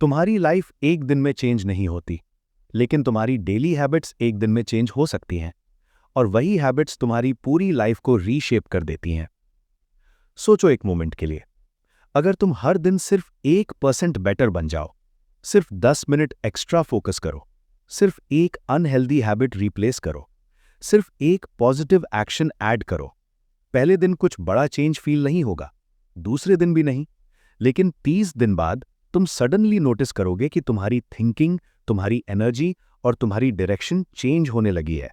तुम्हारी लाइफ एक दिन में चेंज नहीं होती, लेकिन तुम्हारी डेली हैबिट्स एक दिन में चेंज हो सकती हैं, और वही हैबिट्स तुम्हारी पूरी लाइफ को रीशेप कर देती हैं। सोचो एक मोमेंट के लिए, अगर तुम हर दिन सिर्फ 1% बेटर बन जाओ, सिर्फ 10 मिनट एक्स्ट्रा फोकस करो, सिर्फ एक अनहेल्दी हैबिट रिप्लेस करो, सिर्फ एक पॉजिटिव एक्शन ऐड करो, पहले दिन कुछ बड़ा चेंज फील नहीं होगा, दूसरे दिन भी नहीं, लेकिन 30 दिन बाद तुम सडनली नोटिस करोगे कि तुम्हारी थिंकिंग, तुम्हारी एनर्जी और तुम्हारी डायरेक्शन चेंज होने लगी है।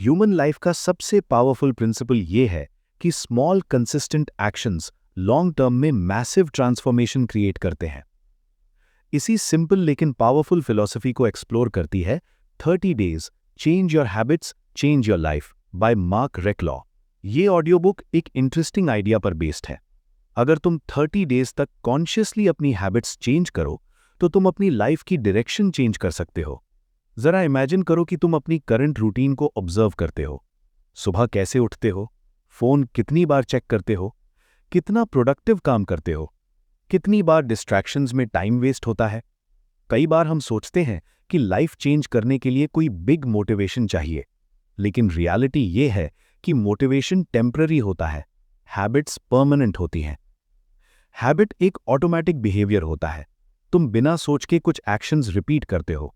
ह्यूमन लाइफ का सबसे पावरफुल प्रिंसिपल यह है कि small consistent actions long term में मैसिव ट्रांसफॉर्मेशन क्रिएट करते हैं। इसी सिंपल लेकिन पावरफुल फिलॉसफी को एक्सप्लोर करती है 30 days change your habits change your life by Marc Reklau. ये ऑडियो बुक एक इंटरेस्टिंग आइडिया पर बेस्ड है। अगर तुम 30 डेज तक कॉन्शियसली अपनी हैबिट्स चेंज करो तो तुम अपनी लाइफ की डायरेक्शन चेंज कर सकते हो। जरा इमेजिन करो कि तुम अपनी करंट रूटीन को ऑब्जर्व करते हो। सुबह कैसे उठते हो, फोन कितनी बार चेक करते हो, कितना प्रोडक्टिव काम करते हो, कितनी बार डिस्ट्रैक्शंस में टाइम वेस्ट होता है। कई बार हम सोचते हैं कि लाइफ चेंज करने के लिए कोई बिग मोटिवेशन चाहिए, लेकिन रियलिटी ये है कि मोटिवेशन टेम्पररी होता है, हैबिट्स परमानेंट होती हैं। हैबिट एक ऑटोमेटिक बिहेवियर होता है। तुम बिना सोच के कुछ एक्शंस रिपीट करते हो।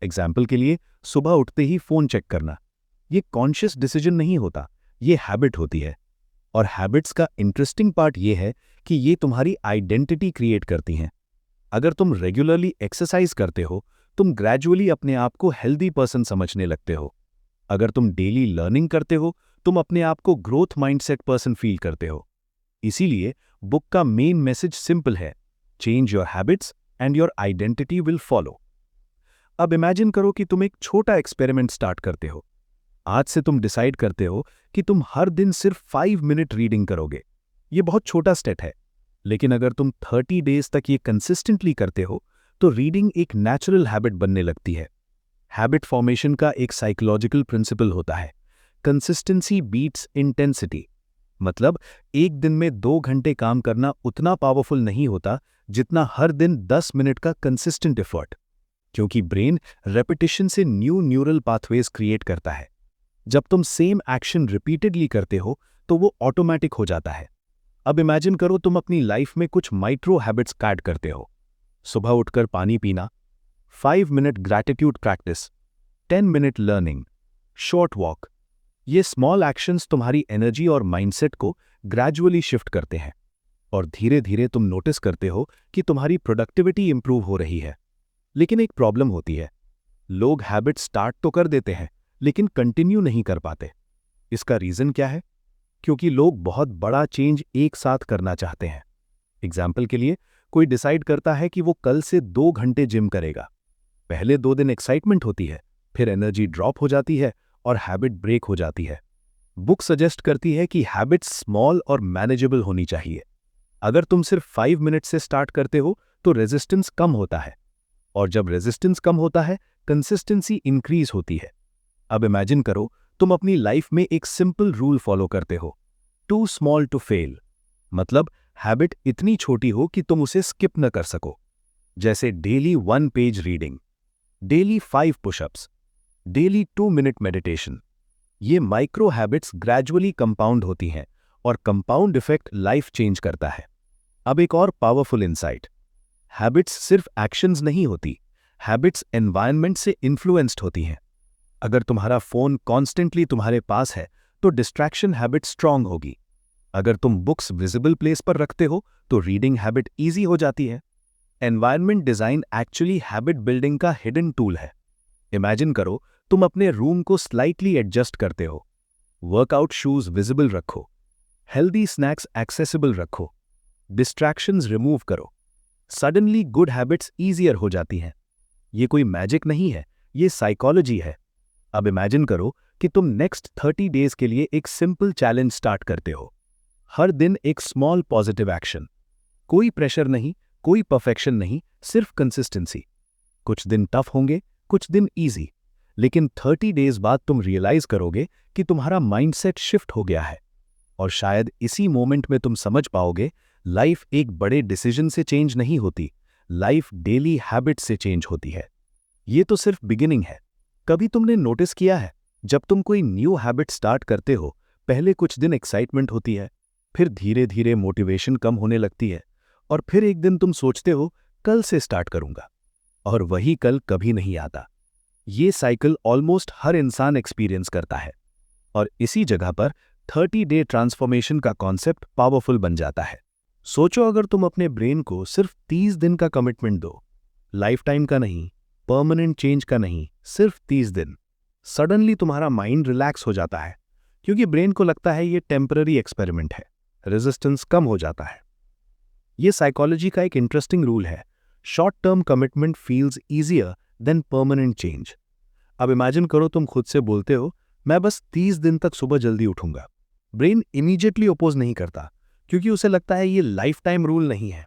एग्जाम्पल के लिए, सुबह उठते ही फोन चेक करना, ये कॉन्शियस डिसीजन नहीं होता, ये हैबिट होती है। और हैबिट्स का इंटरेस्टिंग पार्ट ये है कि ये तुम्हारी आइडेंटिटी क्रिएट करती हैं। अगर तुम रेगुलरली एक्सरसाइज करते हो, तुम ग्रेजुअली अपने आप को हेल्दी पर्सन समझने लगते हो। अगर तुम डेली लर्निंग करते हो, तुम अपने आप को ग्रोथ माइंडसेट पर्सन फील करते हो। इसीलिए बुक का मेन मैसेज सिंपल है, change your habits and your identity will follow. अब इमेजिन करो कि तुम एक छोटा एक्सपेरिमेंट स्टार्ट करते हो। आज से तुम डिसाइड करते हो कि तुम हर दिन सिर्फ 5 मिनट रीडिंग करोगे। ये बहुत छोटा स्टेप है, लेकिन अगर तुम 30 डेज तक ये कंसिस्टेंटली करते हो तो रीडिंग एक नेचुरल हैबिट बनने लगती है। हैबिट फॉर्मेशन का एक साइकोलॉजिकल प्रिंसिपल होता है, कंसिस्टेंसी बीट्स इंटेंसिटी। मतलब एक दिन में 2 घंटे काम करना उतना पावरफुल नहीं होता जितना हर दिन 10 मिनट का कंसिस्टेंट एफर्ट, क्योंकि ब्रेन रेपिटेशन से न्यू न्यूरल पाथवेज क्रिएट करता है। जब तुम सेम एक्शन रिपीटेडली करते हो तो वो ऑटोमेटिक हो जाता है। अब इमेजिन करो तुम अपनी लाइफ में कुछ माइक्रो हैबिट्स ऐड करते हो। सुबह उठकर पानी पीना, 5 minute gratitude practice, 10 minute learning, short walk. ये स्मॉल एक्शंस तुम्हारी एनर्जी और माइंडसेट को ग्रेजुअली शिफ्ट करते हैं, और धीरे धीरे तुम नोटिस करते हो कि तुम्हारी प्रोडक्टिविटी इंप्रूव हो रही है। लेकिन एक प्रॉब्लम होती है, लोग हैबिट स्टार्ट तो कर देते हैं लेकिन कंटिन्यू नहीं कर पाते। इसका रीजन क्या है? क्योंकि लोग बहुत बड़ा चेंज एक साथ करना चाहते हैं। एग्जाम्पल के लिए, कोई डिसाइड करता है कि वो कल से 2 घंटे जिम करेगा। पहले 2 दिन एक्साइटमेंट होती है, फिर एनर्जी ड्रॉप हो जाती है और हैबिट ब्रेक हो जाती है। बुक सजेस्ट करती है कि हैबिट्स स्मॉल और मैनेजेबल होनी चाहिए। अगर तुम सिर्फ 5 मिनट से स्टार्ट करते हो तो रेजिस्टेंस कम होता है, और जब रेजिस्टेंस कम होता है कंसिस्टेंसी इंक्रीज होती है। अब इमेजिन करो तुम अपनी लाइफ में एक सिंपल रूल फॉलो करते हो, टू स्मॉल टू फेल। मतलब हैबिट इतनी छोटी हो कि तुम उसे स्किप न कर सको, जैसे daily 1 page reading, daily 5 pushups, daily 2 minute meditation. ये माइक्रो हैबिट्स ग्रेजुअली कंपाउंड होती हैं और कंपाउंड इफेक्ट लाइफ चेंज करता है। अब एक और पावरफुल इंसाइट, हैबिट्स सिर्फ एक्शंस नहीं होती, हैबिट्स एनवायरनमेंट से इन्फ्लुएंस्ड होती हैं। अगर तुम्हारा फोन कॉन्स्टेंटली तुम्हारे पास है तो डिस्ट्रैक्शन हैबिट स्ट्रांग होगी। अगर तुम बुक्स विजिबल प्लेस पर रखते हो तो रीडिंग हैबिट ईजी हो जाती है। Environment design actually habit building का हिडन टूल है। इमेजिन करो तुम अपने रूम को स्लाइटली एडजस्ट करते हो, वर्कआउट शूज विजिबल रखो, हेल्दी स्नैक्स एक्सेसिबल रखो, डिस्ट्रैक्शंस रिमूव करो। सडनली गुड हैबिट्स ईजियर हो जाती हैं। ये कोई मैजिक नहीं है, ये साइकोलॉजी है। अब इमेजिन करो कि तुम नेक्स्ट 30 डेज के लिए एक सिंपल चैलेंज स्टार्ट करते हो। हर दिन एक स्मॉल पॉजिटिव एक्शन, कोई प्रेशर नहीं, कोई परफेक्शन नहीं, सिर्फ कंसिस्टेंसी। कुछ दिन टफ होंगे, कुछ दिन इजी, लेकिन 30 डेज बाद तुम रियलाइज करोगे कि तुम्हारा माइंडसेट शिफ्ट हो गया है। और शायद इसी मोमेंट में तुम समझ पाओगे, लाइफ एक बड़े डिसीजन से चेंज नहीं होती, लाइफ डेली हैबिट से चेंज होती है। ये तो सिर्फ बिगिनिंग है। कभी तुमने नोटिस किया है, जब तुम कोई न्यू हैबिट स्टार्ट करते हो, पहले कुछ दिन एक्साइटमेंट होती है, फिर धीरे धीरे मोटिवेशन कम होने लगती है, और फिर एक दिन तुम सोचते हो कल से स्टार्ट करूंगा, और वही कल कभी नहीं आता। ये साइकिल ऑलमोस्ट हर इंसान एक्सपीरियंस करता है, और इसी जगह पर 30 डे ट्रांसफॉर्मेशन का कॉन्सेप्ट पावरफुल बन जाता है। सोचो, अगर तुम अपने ब्रेन को सिर्फ 30 दिन का कमिटमेंट दो, लाइफ टाइम का नहीं, परमानेंट चेंज का नहीं, सिर्फ 30 दिन, सडनली तुम्हारा माइंड रिलैक्स हो जाता है, क्योंकि ब्रेन को लगता है ये टेम्पररी एक्सपेरिमेंट है, रेजिस्टेंस कम हो जाता है। ये साइकोलॉजी का एक इंटरेस्टिंग रूल है, short term commitment feels easier than permanent change. अब इमेजिन करो, तुम खुद से बोलते हो मैं बस 30 दिन तक सुबह जल्दी उठूंगा। ब्रेन इमीडिएटली अपोज नहीं करता, क्योंकि उसे लगता है ये लाइफ टाइम रूल नहीं है।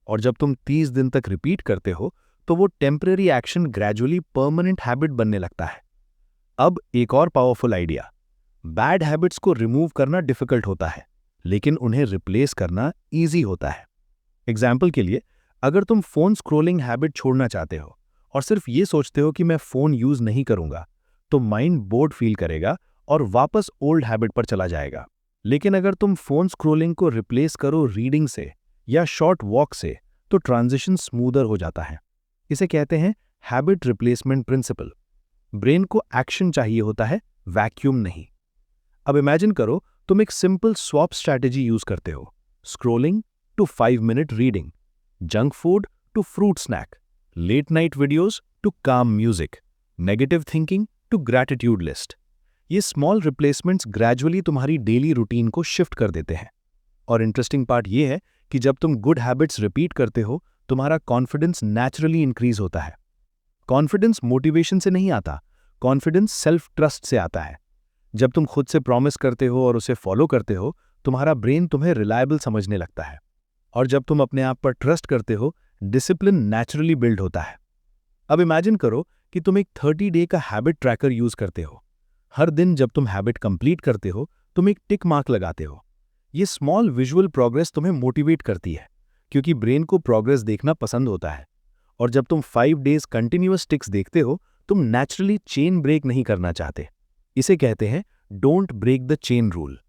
और जब तुम 30 दिन तक रिपीट करते हो, तो वो temporary action gradually permanent habit बनने लगता है। अब एक और पावरफुल आइडिया, बैड हैबिट्स को रिमूव करना डिफिकल्ट होता है, लेकिन उन्हें रिप्लेस करना ईजी होता है। एग्जाम्पल के लिए, अगर तुम फोन स्क्रोलिंग हैबिट छोड़ना चाहते हो और सिर्फ ये सोचते हो कि मैं फोन यूज नहीं करूंगा, तो माइंड बोर्ड फील करेगा और वापस ओल्ड हैबिट पर चला जाएगा। लेकिन अगर तुम फोन स्क्रोलिंग को रिप्लेस करो रीडिंग से या शॉर्ट वॉक से, तो ट्रांजिशन स्मूदर हो जाता है। इसे कहते हैं हैबिट रिप्लेसमेंट प्रिंसिपल। ब्रेन को एक्शन चाहिए होता है, वैक्यूम नहीं। अब इमेजिन करो, तुम एक सिंपल स्वैप स्ट्रैटेजी यूज करते हो, scrolling to 5 minute reading, junk food to fruit snack, late night videos to calm music, negative thinking to gratitude list. ये स्मॉल रिप्लेसमेंट्स ग्रेजुअली तुम्हारी डेली रूटीन को शिफ्ट कर देते हैं। और इंटरेस्टिंग पार्ट ये है कि जब तुम गुड हैबिट्स रिपीट करते हो, तुम्हारा कॉन्फिडेंस नेचुरली इंक्रीज होता है। कॉन्फिडेंस मोटिवेशन से नहीं आता, कॉन्फिडेंस सेल्फ ट्रस्ट से आता है। जब तुम खुद से प्रॉमिस करते हो और उसे फॉलो करते हो, तुम्हारा ब्रेन तुम्हें रिलायबल समझने लगता है। और जब तुम अपने आप पर ट्रस्ट करते हो, डिसिप्लिन नेचुरली बिल्ड होता है। अब इमेजिन करो कि तुम एक 30 डे का हैबिट ट्रैकर यूज करते हो। हर दिन जब तुम हैबिट कंप्लीट करते हो, तुम एक टिक मार्क लगाते हो। ये स्मॉल विजुअल प्रोग्रेस तुम्हें मोटिवेट करती है, क्योंकि ब्रेन को प्रोग्रेस देखना पसंद होता है। और जब तुम 5 डेज कंटिन्यूअस टिक्स देखते हो, तुम नेचुरली चेन ब्रेक नहीं करना चाहते। इसे कहते हैं don't break the chain rule.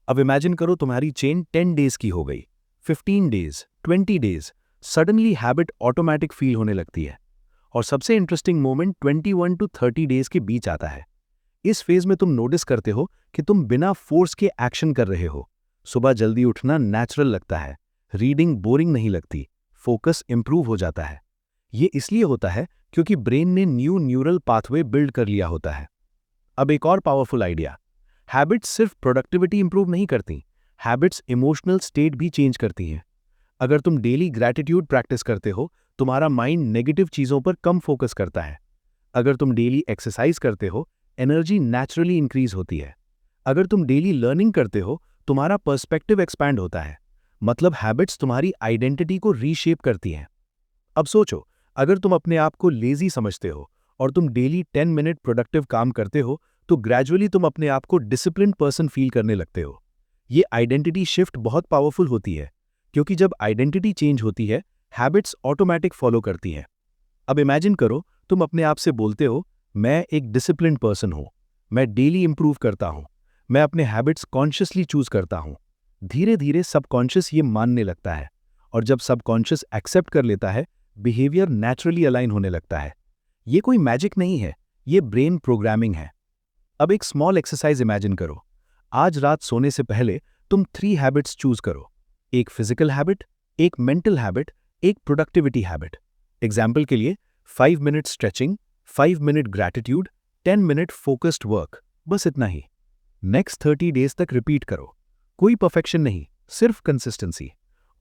अब इमेजिन करो, तुम्हारी चेन 10 डेज की हो गई, 15 days, 20 days, suddenly habit automatic feel होने लगती है। और सबसे इंटरेस्टिंग मोमेंट 21 टू 30 डेज के बीच आता है। इस फेज में तुम नोटिस करते हो कि तुम बिना फोर्स के एक्शन कर रहे हो। सुबह जल्दी उठना नेचुरल लगता है, रीडिंग बोरिंग नहीं लगती, फोकस इंप्रूव हो जाता है। ये इसलिए होता है क्योंकि ब्रेन ने न्यू न्यूरल पाथवे बिल्ड कर लिया होता है। अब एक और पावरफुल आइडिया, हैबिट्स सिर्फ प्रोडक्टिविटी इंप्रूव नहीं करती, हैबिट्स इमोशनल स्टेट भी चेंज करती हैं। अगर तुम डेली ग्रैटिट्यूड प्रैक्टिस करते हो, तुम्हारा माइंड नेगेटिव चीजों पर कम फोकस करता है। अगर तुम डेली एक्सरसाइज करते हो, एनर्जी नेचुरली इंक्रीज होती है। अगर तुम डेली लर्निंग करते हो, तुम्हारा पर्सपेक्टिव एक्सपैंड होता है। मतलब हैबिट्स तुम्हारी आइडेंटिटी को रीशेप करती हैं। अब सोचो, अगर तुम अपने आप को लेजी समझते हो और तुम डेली 10 मिनट प्रोडक्टिव काम करते हो, तो ग्रेजुअली तुम अपने आप को डिसिप्लिन्ड पर्सन फील करने लगते हो। ये आइडेंटिटी शिफ्ट बहुत पावरफुल होती है, क्योंकि जब आइडेंटिटी चेंज होती है, हैबिट्स ऑटोमेटिक फॉलो करती हैं। अब इमेजिन करो, तुम अपने आप से बोलते हो मैं एक डिसिप्लिन्ड पर्सन हूं, मैं डेली इंप्रूव करता हूं, मैं अपने हैबिट्स कॉन्शियसली चूज करता हूं। धीरे धीरे सबकॉन्शियस ये मानने लगता है, और जब सबकॉन्शियस एक्सेप्ट कर लेता है, बिहेवियर नेचुरली अलाइन होने लगता है। ये कोई मैजिक नहीं है, ये ब्रेन प्रोग्रामिंग है। अब एक स्मॉल एक्सरसाइज इमेजिन करो। आज रात सोने से पहले तुम 3 हैबिट्स चूज करो, एक फिजिकल हैबिट, एक मेंटल हैबिट, एक प्रोडक्टिविटी हैबिट। एग्जाम्पल के लिए 5 minute stretching, 5 minute gratitude, 10 minute focused work, बस इतना ही। नेक्स्ट 30 डेज तक रिपीट करो। कोई परफेक्शन नहीं, सिर्फ कंसिस्टेंसी।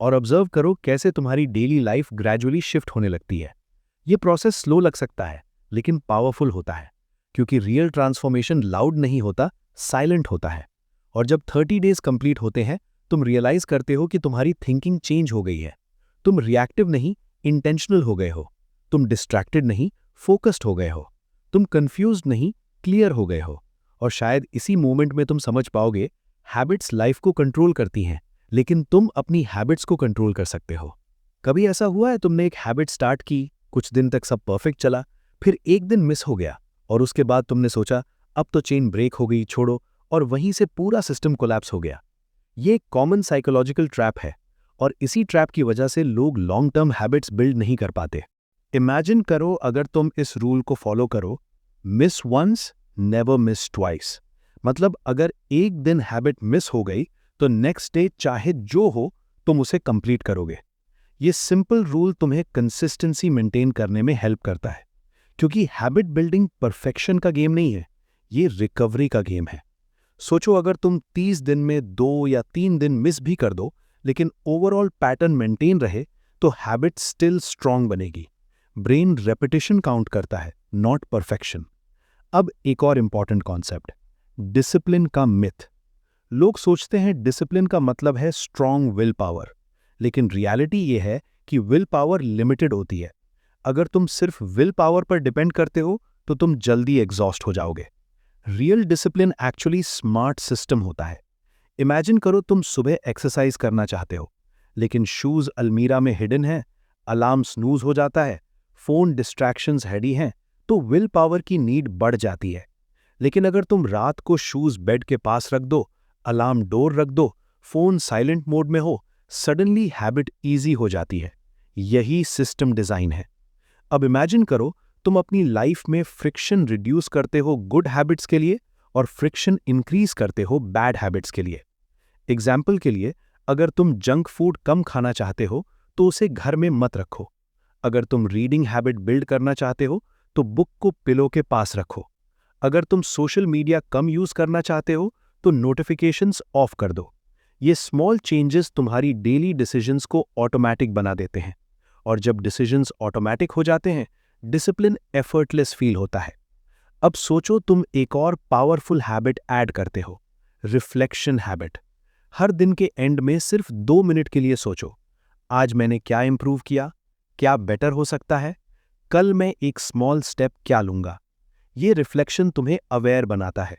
और ऑब्जर्व करो कैसे तुम्हारी डेली लाइफ ग्रेजुअली शिफ्ट होने लगती है। ये प्रोसेस स्लो लग सकता है, लेकिन पावरफुल होता है, क्योंकि रियल ट्रांसफॉर्मेशन लाउड नहीं होता, साइलेंट होता है। और जब 30 डेज कंप्लीट होते हैं, तुम रियलाइज करते हो कि तुम्हारी थिंकिंग चेंज हो गई है। तुम रिएक्टिव नहीं, इंटेंशनल हो गए हो। तुम डिस्ट्रैक्टेड नहीं, फोकस्ड हो गए हो। तुम कंफ्यूज्ड नहीं, क्लियर हो गए हो। और शायद इसी मोमेंट में तुम समझ पाओगे, हैबिट्स लाइफ को कंट्रोल करती हैं, लेकिन तुम अपनी हैबिट्स को कंट्रोल कर सकते हो। कभी ऐसा हुआ है तुमने एक हैबिट स्टार्ट की, कुछ दिन तक सब परफेक्ट चला, फिर एक दिन मिस हो गया और उसके बाद तुमने सोचा अब तो चेन ब्रेक हो गई, छोड़ो, और वहीं से पूरा सिस्टम कोलैप्स हो गया। ये एक कॉमन साइकोलॉजिकल ट्रैप है और इसी ट्रैप की वजह से लोग लॉन्ग टर्म हैबिट्स बिल्ड नहीं कर पाते। इमेजिन करो अगर तुम इस रूल को फॉलो करो, miss once never miss twice. मतलब अगर एक दिन हैबिट मिस हो गई तो नेक्स्ट डे चाहे जो हो तुम उसे कंप्लीट करोगे। ये सिंपल रूल तुम्हें कंसिस्टेंसी मेंटेन करने में हेल्प करता है, क्योंकि हैबिट बिल्डिंग परफेक्शन का गेम नहीं है, ये रिकवरी का गेम है। सोचो अगर तुम 30 दिन में 2 या 3 दिन मिस भी कर दो, लेकिन ओवरऑल पैटर्न मेंटेन रहे, तो हैबिट स्टिल स्ट्रांग बनेगी। ब्रेन रेपिटेशन काउंट करता है, नॉट परफेक्शन। अब एक और इंपॉर्टेंट कॉन्सेप्ट, डिसिप्लिन का मिथ। लोग सोचते हैं डिसिप्लिन का मतलब है स्ट्रांग विल पावर, लेकिन रियलिटी ये है कि विल पावर लिमिटेड होती है। अगर तुम सिर्फ विल पावर पर डिपेंड करते हो तो तुम जल्दी एग्जॉस्ट हो जाओगे। Real discipline actually smart system होता है। इमेजिन करो तुम सुबह एक्सरसाइज करना चाहते हो, लेकिन शूज अलमीरा में हिडन है, अलार्म स्नूज हो जाता है, फोन डिस्ट्रैक्शंस हैडी हैं, तो विल पावर की नीड बढ़ जाती है। लेकिन अगर तुम रात को शूज बेड के पास रख दो, अलार्म डोर रख दो, फोन साइलेंट मोड में हो, सडनली हैबिट ईजी हो जाती है। यही सिस्टम डिजाइन है। अब इमेजिन करो तुम अपनी लाइफ में फ्रिक्शन रिड्यूस करते हो गुड हैबिट्स के लिए और फ्रिक्शन इंक्रीज करते हो बैड हैबिट्स के लिए। एग्जाम्पल के लिए, अगर तुम जंक फूड कम खाना चाहते हो तो उसे घर में मत रखो। अगर तुम रीडिंग हैबिट बिल्ड करना चाहते हो तो बुक को पिलो के पास रखो। अगर तुम सोशल मीडिया कम यूज करना चाहते हो तो नोटिफिकेशंस ऑफ कर दो। ये स्मॉल चेंजेस तुम्हारी डेली डिसीजंस को ऑटोमेटिक बना देते हैं, और जब डिसीजंस ऑटोमेटिक हो जाते हैं, डिसिप्लिन एफर्टलेस फील होता है। अब सोचो तुम एक और पावरफुल हैबिट ऐड करते हो, रिफ्लेक्शन हैबिट। हर दिन के एंड में सिर्फ 2 मिनट के लिए सोचो, आज मैंने क्या इंप्रूव किया, क्या बेटर हो सकता है, कल मैं एक स्मॉल स्टेप क्या लूंगा। ये रिफ्लेक्शन तुम्हें अवेयर बनाता है,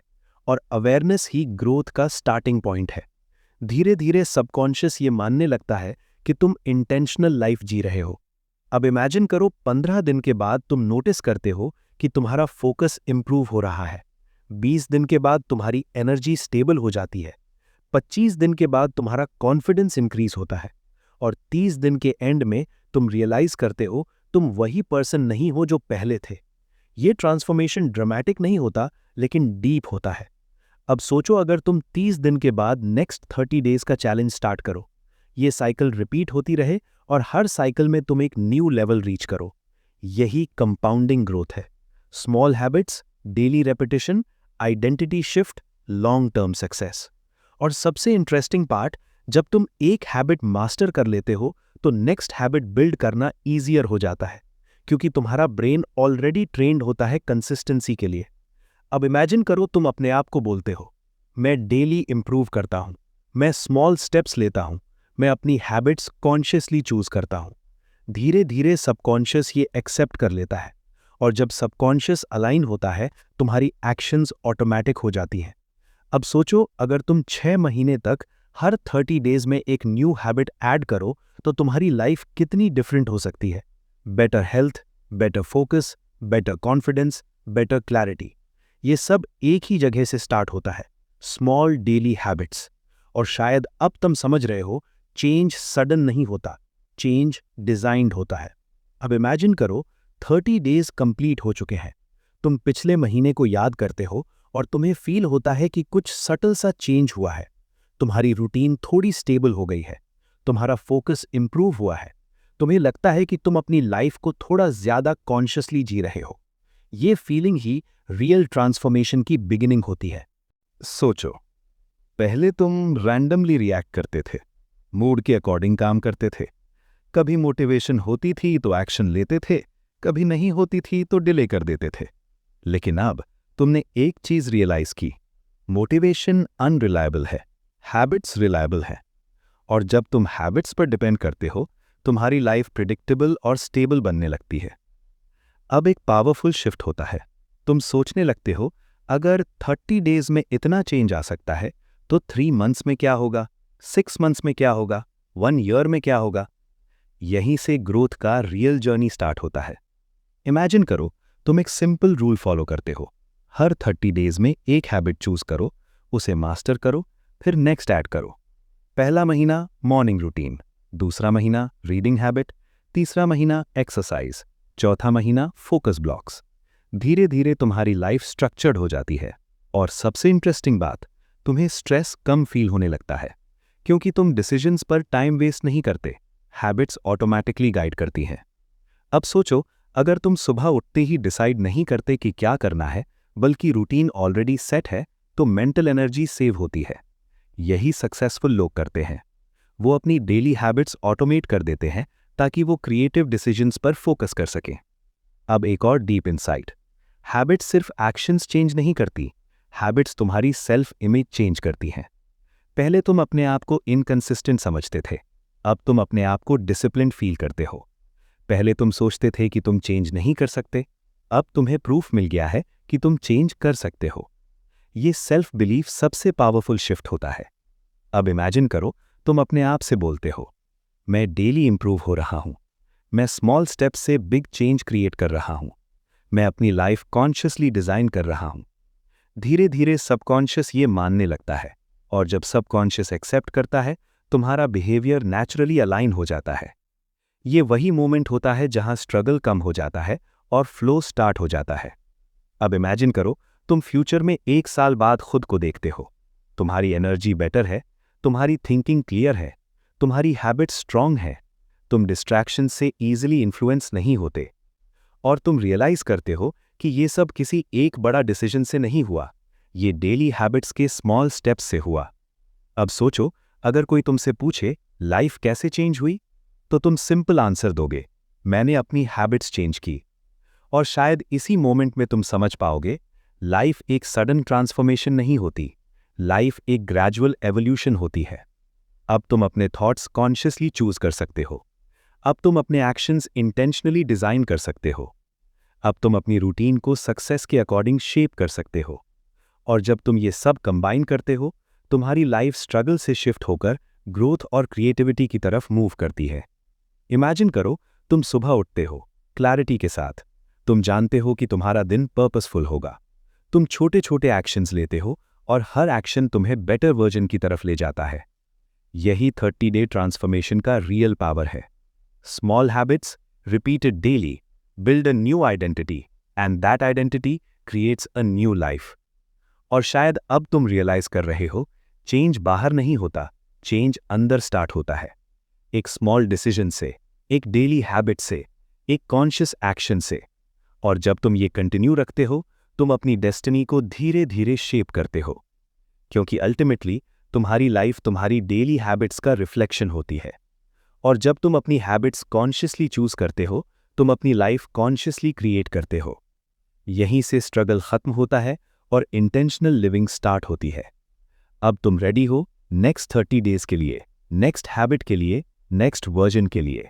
और अवेयरनेस ही ग्रोथ का स्टार्टिंग पॉइंट है। धीरे धीरे सबकॉन्शियस ये मानने लगता है कि तुम इंटेंशनल लाइफ जी रहे हो। अब इमेजिन करो 15 दिन के बाद तुम नोटिस करते हो कि तुम्हारा फोकस इंप्रूव हो रहा है। 20 दिन के बाद तुम्हारी एनर्जी स्टेबल हो जाती है। 25 दिन के बाद तुम्हारा कॉन्फिडेंस इंक्रीज होता है। और 30 दिन के एंड में तुम रियलाइज करते हो तुम वही पर्सन नहीं हो जो पहले थे। ये ट्रांसफॉर्मेशन ड्रामेटिक नहीं होता, लेकिन डीप होता है। अब सोचो अगर तुम 30 दिन के बाद नेक्स्ट 30 डेज का चैलेंज स्टार्ट करो। ये साइकिल रिपीट होती रहे और हर साइकिल में तुम एक न्यू लेवल रीच करो। यही कंपाउंडिंग ग्रोथ है। Small habits, daily repetition, identity shift, long term success. और सबसे इंटरेस्टिंग पार्ट, जब तुम एक हैबिट मास्टर कर लेते हो तो नेक्स्ट हैबिट बिल्ड करना ईजियर हो जाता है, क्योंकि तुम्हारा ब्रेन ऑलरेडी ट्रेंड होता है कंसिस्टेंसी के लिए। अब इमेजिन करो तुम अपने आप को बोलते हो, मैं डेली इंप्रूव करता हूं, मैं स्मॉल स्टेप्स लेता हूं, मैं अपनी हैबिट्स कॉन्शियसली चूज करता हूं। धीरे धीरे सबकॉन्शियस ये एक्सेप्ट कर लेता है, और जब सबकॉन्शियस अलाइन होता है तुम्हारी एक्शंस ऑटोमेटिक हो जाती हैं। अब सोचो अगर तुम 6 महीने तक हर 30 डेज में एक न्यू हैबिट ऐड करो तो तुम्हारी लाइफ कितनी डिफरेंट हो सकती है। Better health, better focus, better confidence, better clarity. ये सब एक ही जगह से स्टार्ट होता है, स्मॉल डेली हैबिट्स। और शायद अब तुम समझ रहे हो, चेंज सडन नहीं होता, चेंज डिजाइंड होता है। अब इमेजिन करो 30 डेज कंप्लीट हो चुके हैं। तुम पिछले महीने को याद करते हो और तुम्हें फील होता है कि कुछ सटल सा चेंज हुआ है। तुम्हारी रूटीन थोड़ी स्टेबल हो गई है, तुम्हारा फोकस इंप्रूव हुआ है, तुम्हें लगता है कि तुम अपनी लाइफ को थोड़ा ज्यादा कॉन्शियसली जी रहे हो। ये फीलिंग ही रियल ट्रांसफॉर्मेशन की बिगिनिंग होती है। सोचो, पहले तुम रैंडमली रिएक्ट करते थे, मूड के अकॉर्डिंग काम करते थे। कभी मोटिवेशन होती थी तो एक्शन लेते थे, कभी नहीं होती थी तो डिले कर देते थे। लेकिन अब तुमने एक चीज रियलाइज की, मोटिवेशन अनरिलायबल है, हैबिट्स रिलायबल है। और जब तुम हैबिट्स पर डिपेंड करते हो, तुम्हारी लाइफ प्रिडिक्टेबल और स्टेबल बनने लगती है। अब एक पावरफुल शिफ्ट होता है। तुम सोचने लगते हो, अगर 30 डेज में इतना चेंज आ सकता है तो 3 मंथ्स में क्या होगा, 6 मंथ्स में क्या होगा, 1 ईयर में क्या होगा। यहीं से ग्रोथ का रियल जर्नी स्टार्ट होता है। इमेजिन करो, तुम एक सिंपल रूल फॉलो करते हो। हर 30 डेज में एक हैबिट चूज करो, उसे मास्टर करो, फिर नेक्स्ट ऐड करो। पहला महीना मॉर्निंग रूटीन, दूसरा महीना रीडिंग हैबिट, तीसरा महीना एक्सरसाइज, चौथा महीना फोकस ब्लॉक्स। धीरे धीरे तुम्हारी लाइफ स्ट्रक्चर्ड हो जाती है। और सबसे इंटरेस्टिंग बात, तुम्हें स्ट्रेस कम फील होने लगता है, क्योंकि तुम डिसीजंस पर टाइम वेस्ट नहीं करते, हैबिट्स ऑटोमेटिकली गाइड करती हैं। अब सोचो, अगर तुम सुबह उठते ही डिसाइड नहीं करते कि क्या करना है, बल्कि रूटीन ऑलरेडी सेट है, तो मेंटल एनर्जी सेव होती है। यही सक्सेसफुल लोग करते हैं। वो अपनी डेली हैबिट्स ऑटोमेट कर देते हैं ताकि वो क्रिएटिव डिसीजंस पर फोकस कर सकें। अब एक और डीप इनसाइट, हैबिट्स सिर्फ एक्शंस चेंज नहीं करती, हैबिट्स तुम्हारी सेल्फ इमेज चेंज करती हैं। पहले तुम अपने आप को इनकंसिस्टेंट समझते थे, अब तुम अपने आप को डिसिप्लिन्ड फील करते हो। पहले तुम सोचते थे कि तुम चेंज नहीं कर सकते, अब तुम्हें प्रूफ मिल गया है कि तुम चेंज कर सकते हो। ये सेल्फ बिलीफ सबसे पावरफुल शिफ्ट होता है। अब इमेजिन करो, तुम अपने आप से बोलते हो, मैं डेली इंप्रूव हो रहा हूं, मैं स्मॉल स्टेप्स से बिग चेंज क्रिएट कर रहा हूं, मैं अपनी लाइफ कॉन्शियसली डिजाइन कर रहा हूं। धीरे धीरे सबकॉन्शियस ये मानने लगता है, और जब सबकॉन्शियस एक्सेप्ट करता है, तुम्हारा बिहेवियर नेचुरली अलाइन हो जाता है। ये वही मोमेंट होता है जहां स्ट्रगल कम हो जाता है और फ्लो स्टार्ट हो जाता है। अब इमेजिन करो, तुम फ्यूचर में 1 साल बाद खुद को देखते हो। तुम्हारी एनर्जी बेटर है, तुम्हारी थिंकिंग क्लियर है, तुम्हारी हैबिट स्ट्रांग है, तुम डिस्ट्रैक्शन से ईजिली इन्फ्लुएंस नहीं होते, और तुम रियलाइज करते हो कि ये सब किसी एक बड़ा डिसीजन से नहीं हुआ, ये डेली हैबिट्स के स्मॉल स्टेप्स से हुआ। अब सोचो, अगर कोई तुमसे पूछे लाइफ कैसे चेंज हुई, तो तुम सिंपल आंसर दोगे, मैंने अपनी हैबिट्स चेंज की। और शायद इसी मोमेंट में तुम समझ पाओगे, लाइफ एक सडन ट्रांसफॉर्मेशन नहीं होती, लाइफ एक ग्रेजुअल एवोल्यूशन होती है। अब तुम अपने थॉट्स कॉन्शियसली चूज कर सकते हो, अब तुम अपने एक्शंस इंटेंशनली डिजाइन कर सकते हो, अब तुम अपनी रूटीन को सक्सेस के अकॉर्डिंग शेप कर सकते हो। और जब तुम ये सब कंबाइन करते हो, तुम्हारी लाइफ स्ट्रगल से शिफ्ट होकर ग्रोथ और क्रिएटिविटी की तरफ मूव करती है। इमेजिन करो, तुम सुबह उठते हो क्लैरिटी के साथ, तुम जानते हो कि तुम्हारा दिन पर्पसफुल होगा, तुम छोटे छोटे एक्शंस लेते हो और हर एक्शन तुम्हें बेटर वर्जन की तरफ ले जाता है। यही 30 डे ट्रांसफॉर्मेशन का रियल पावर है। Small habits repeated daily build a new identity and that identity creates a new life। और शायद अब तुम रियलाइज कर रहे हो, चेंज बाहर नहीं होता, चेंज अंदर स्टार्ट होता है। एक स्मॉल डिसीजन से, एक डेली हैबिट से, एक कॉन्शियस एक्शन से। और जब तुम ये कंटिन्यू रखते हो, तुम अपनी डेस्टिनी को धीरे धीरे शेप करते हो, क्योंकि अल्टीमेटली तुम्हारी लाइफ तुम्हारी डेली हैबिट्स का रिफ्लेक्शन होती है। और जब तुम अपनी हैबिट्स कॉन्शियसली चूज करते हो, तुम अपनी लाइफ कॉन्शियसली क्रिएट करते हो। यहीं से स्ट्रगल खत्म होता है और इंटेंशनल लिविंग स्टार्ट होती है। अब तुम रेडी हो नेक्स्ट 30 डेज के लिए, नेक्स्ट हैबिट के लिए, नेक्स्ट वर्जन के लिए।